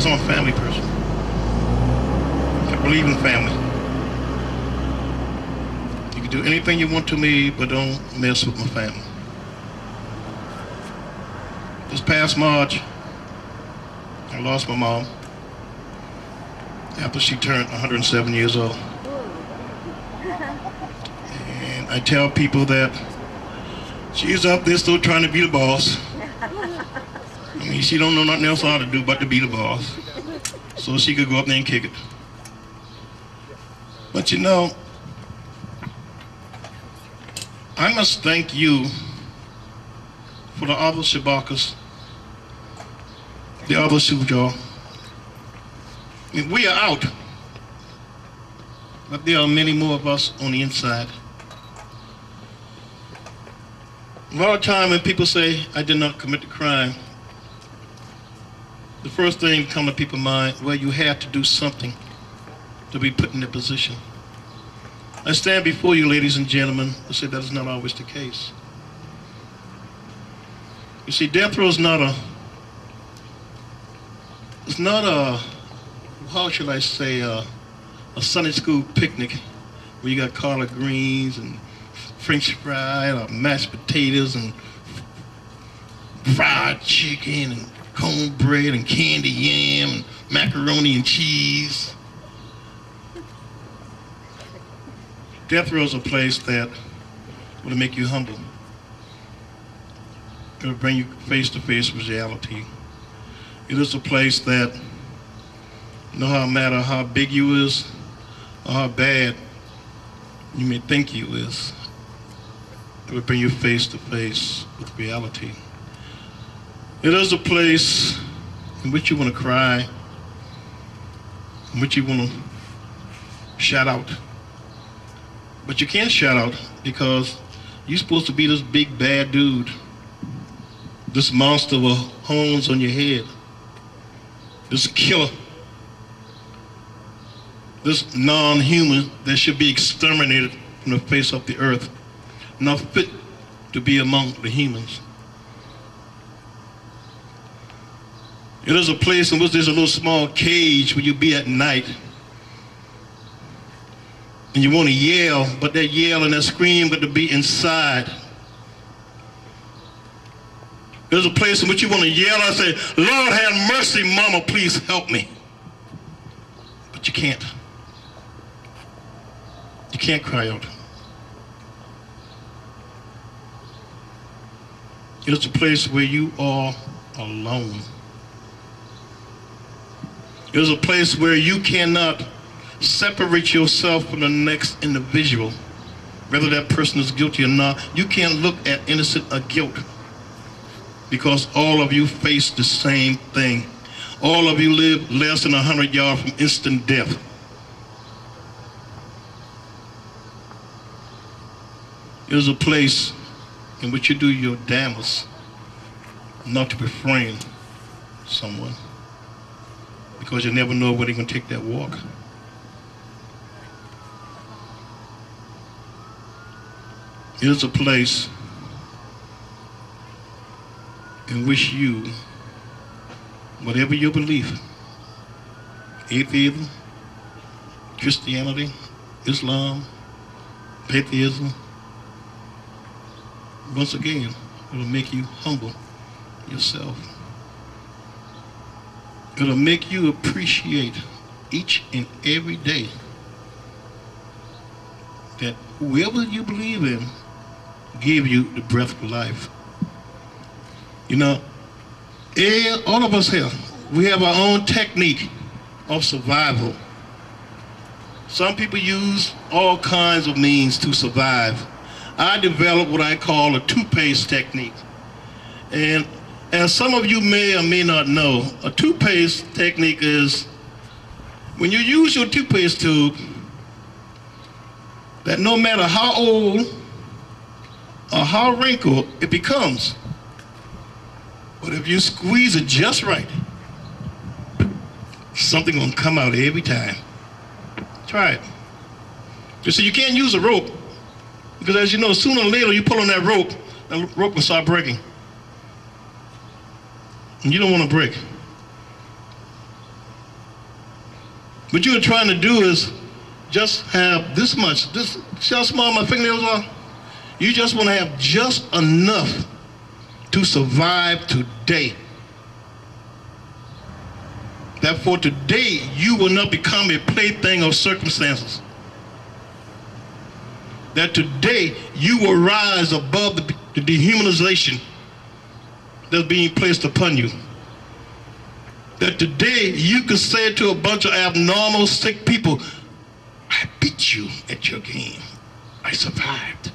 because I'm a family person. I believe in family. You can do anything you want to me, but don't mess with my family. This past March, I lost my mom after she turned 107 years old. And I tell people that she's up there still trying to be the boss. I mean, she don't know nothing else how to do but to be the boss. So she could go up there and kick it. But you know, I must thank you for the other Shabakas, the other Sujal. I mean, we are out, but there are many more of us on the inside. A lot of time when people say, I did not commit the crime, the first thing come to people's mind, well, you had to do something to be put in that position. I stand before you, ladies and gentlemen, to say that is not always the case. You see, death row is not a, it's not a, how should I say, a Sunday school picnic where you got collard greens and French fries or mashed potatoes and fried chicken and cornbread and candy yam and macaroni and cheese. Death row is a place that will make you humble. It will bring you face to face with reality. It is a place that, no matter how big you is or how bad you may think you is, it will bring you face to face with reality. It is a place in which you want to cry, in which you want to shout out. But you can't shout out because you're supposed to be this big bad dude, this monster with horns on your head, this killer, this non-human that should be exterminated from the face of the earth, not fit to be among the humans. It is a place in which there's a little small cage where you be at night. And you want to yell, but that yell and that scream got to be inside. There's a place in which you want to yell and say, Lord have mercy, mama, please help me. But you can't. You can't cry out. It is a place where you are alone. It is a place where you cannot separate yourself from the next individual, whether that person is guilty or not. You can't look at innocent or guilt because all of you face the same thing. All of you live less than 100 yards from instant death. It is a place in which you do your damnedest not to befriend someone because you never know where they're going to take that walk. It is a place in which you, whatever your belief, atheism, Christianity, Islam, atheism, once again, it will make you humble yourself. It will make you appreciate each and every day that whoever you believe in give you the breath of life. You know, all of us here, we have our own technique of survival. Some people use all kinds of means to survive. I developed what I call a toothpaste technique. And as some of you may or may not know, a toothpaste technique is when you use your toothpaste tube, that no matter how old or how wrinkled it becomes, but if you squeeze it just right, something gonna come out every time. Try it. You see, you can't use a rope because, as you know, sooner or later you pull on that rope will start breaking. And you don't want to break. What you are trying to do is just have this much, this, see how small my fingernails are? You just want to have just enough to survive today. That for today, you will not become a plaything of circumstances. That today, you will rise above the dehumanization that's being placed upon you. That today, you can say to a bunch of abnormal, sick people, I beat you at your game. I survived.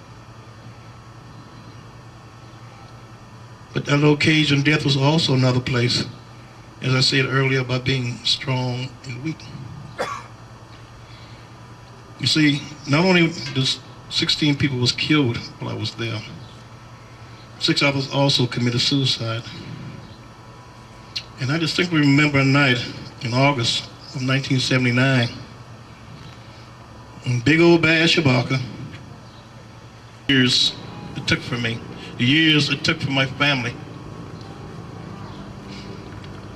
But that little cage in death was also another place, as I said earlier, about being strong and weak. You see, not only does 16 people was killed while I was there, 6 others also committed suicide. And I distinctly remember a night in August of 1979, in big old bad Shabak, years it took for me, the years it took for my family.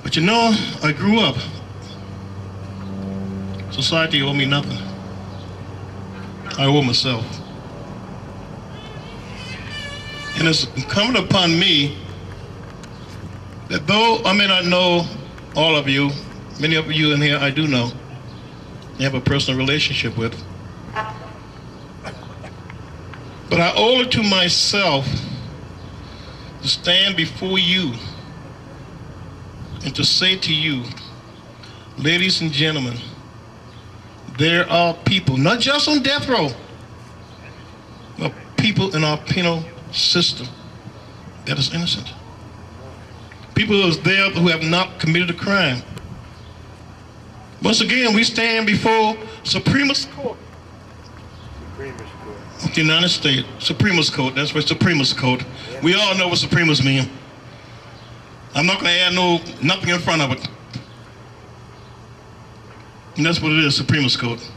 But you know, I grew up. Society owed me nothing. I owe myself. And it's incumbent upon me that though I may not know all of you, many of you in here I do know, and have a personal relationship with, but I owe it to myself to stand before you and to say to you, ladies and gentlemen, there are people, not just on death row, but people in our penal system that is innocent. People who are there who have not committed a crime. Once again, we stand before Supremacist Court. Of the United States, Supremacist Court, that's what Supremacist Court. We all know what Supremacist means. I'm not going to add nothing in front of it. And that's what it is, Supremacist Court.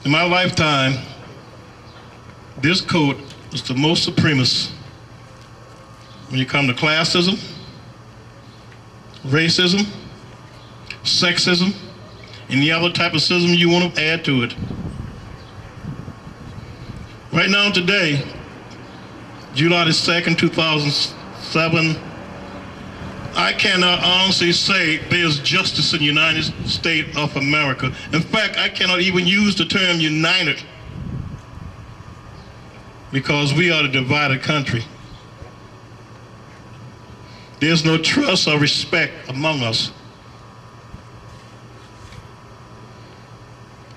In my lifetime, this court is the most supremacist when you come to classism, racism, sexism, and the other type of ism you want to add to it. Right now, today, July the 2nd, 2007, I cannot honestly say there's justice in the United States of America. In fact, I cannot even use the term united because we are a divided country. There's no trust or respect among us.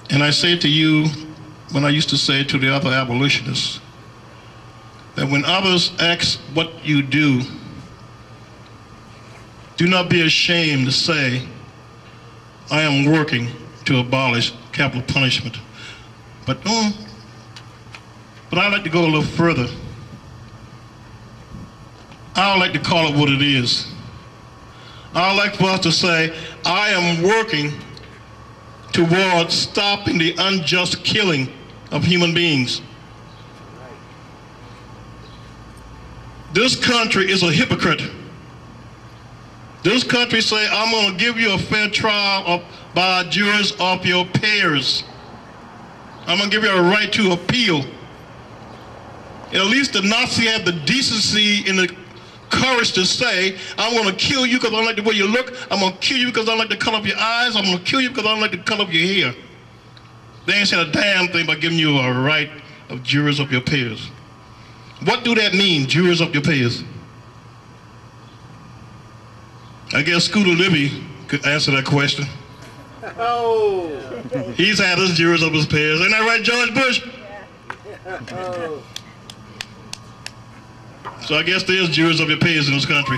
And I say to you, when I used to say to the other abolitionists, that when others ask what you do not be ashamed to say, I am working to abolish capital punishment. But I'd like to go a little further. I'd like to call it what it is. I'd like for us to say, I am working towards stopping the unjust killing of human beings. This country is a hypocrite. This country say, I'm going to give you a fair trial by jurors of your peers. I'm going to give you a right to appeal. At least the Nazi had the decency and the courage to say, I'm going to kill you because I don't like the way you look. I'm going to kill you because I don't like the color of your eyes. I'm going to kill you because I don't like the color of your hair. They ain't said a damn thing about giving you a right of jurors of your peers. What do that mean, jurors of your peers? I guess Scooter Libby could answer that question. Oh. He's had his jurors of his peers. Ain't that right, George Bush? Oh. So I guess there's jurors of your peers in this country.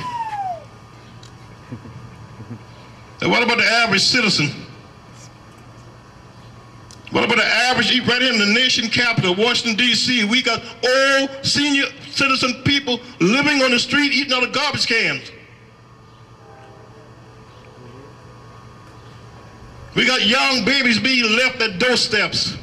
And what about the average citizen? What about the average, right here in the nation capital, Washington, D.C., we got old senior citizen people living on the street eating out of garbage cans. We got young babies being left at doorsteps.